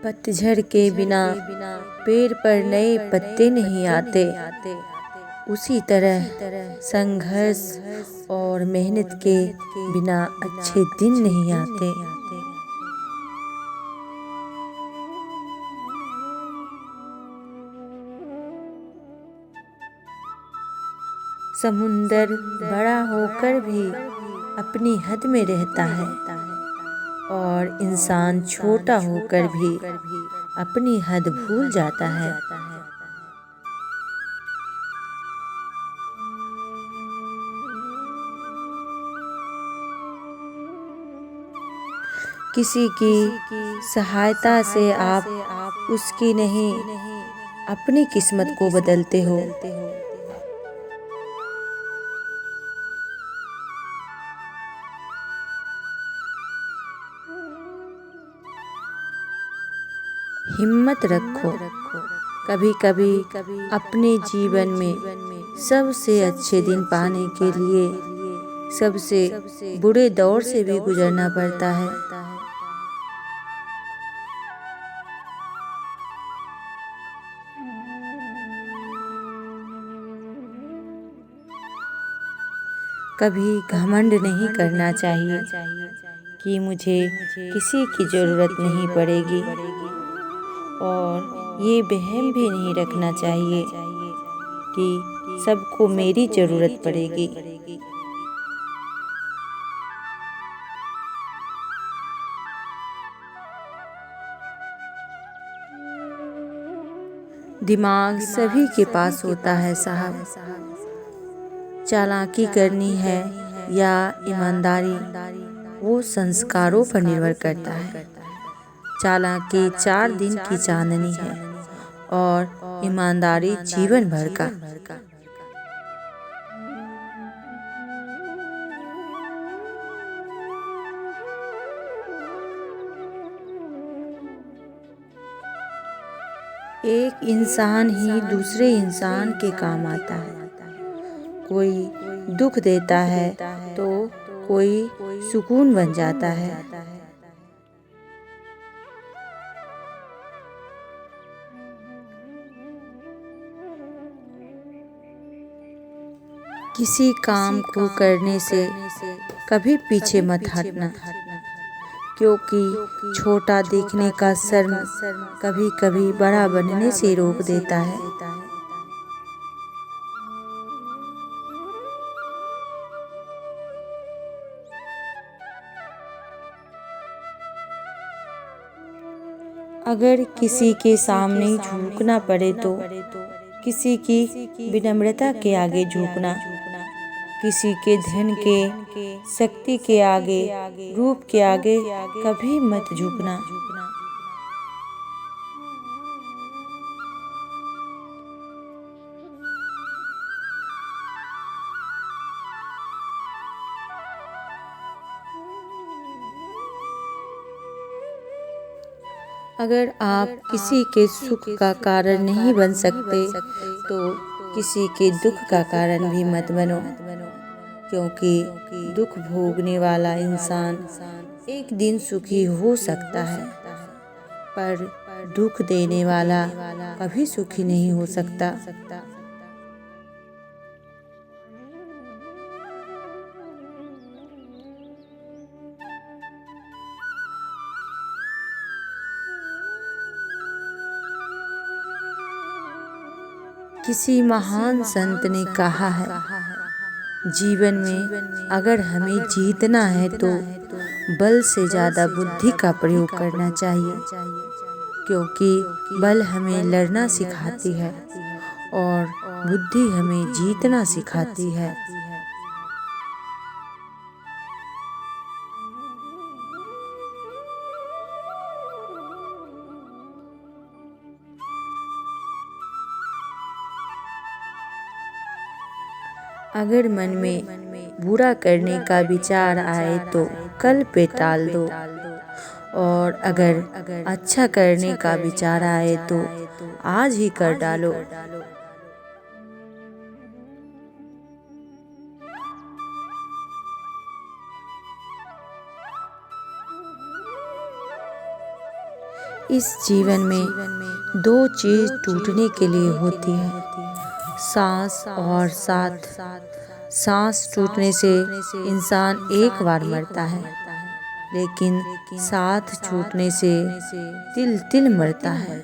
पतझड़ के बिना पेड़ पर नए पत्ते नहीं आते, उसी तरह संघर्ष और मेहनत के बिना अच्छे दिन नहीं आते। समुंदर बड़ा होकर भी अपनी हद में रहता है और इंसान छोटा होकर भी अपनी हद भूल जाता है। किसी की सहायता से आप उसकी नहीं, अपनी किस्मत को बदलते हो। हिम्मत रखो, कभी कभी अपने जीवन में सबसे अच्छे दिन पाने के लिए सबसे बुरे दौर से भी गुजरना पड़ता है। कभी घमंड नहीं करना चाहिए कि मुझे किसी की ज़रूरत नहीं पड़ेगी, और ये वहम भी नहीं रखना चाहिए कि सबको मेरी ज़रूरत पड़ेगी। दिमाग सभी के पास होता है साहब, चालाकी करनी है या ईमानदारी वो संस्कारों पर निर्भर करता है। चालाकी 4 दिन की चांदनी है और ईमानदारी जीवन भर का। एक इंसान ही दूसरे इंसान के काम आता है। कोई दुख देता है तो कोई सुकून बन जाता है। किसी काम को करने से कभी पीछे मत हटना, क्योंकि छोटा दिखने का शर्म कभी कभी बड़ा बनने से रोक देता है। अगर किसी के सामने झुकना पड़े तो किसी की विनम्रता के आगे झुकना, किसी के धन के, शक्ति के आगे, रूप के आगे कभी मत झुकना। अगर आप किसी के सुख का कारण नहीं बन सकते तो किसी के दुख का कारण भी मत बनो, क्योंकि दुख भोगने वाला इंसान एक दिन सुखी हो सकता है, पर दुख देने वाला कभी सुखी नहीं हो सकता। किसी महान संत ने कहा है, जीवन में अगर हमें जीतना है तो बल से ज़्यादा बुद्धि का प्रयोग करना चाहिए, क्योंकि बल हमें लड़ना सिखाती है और बुद्धि हमें जीतना सिखाती है। अगर मन में बुरा करने का विचार आए तो कल पे टाल दो, और अगर अच्छा करने का विचार आए तो आज ही कर डालो। इस जीवन में दो चीज टूटने के लिए होती है, सांस और साथ। सांस टूटने से इंसान एक बार मरता है, लेकिन साथ छूटने से तिल तिल मरता है।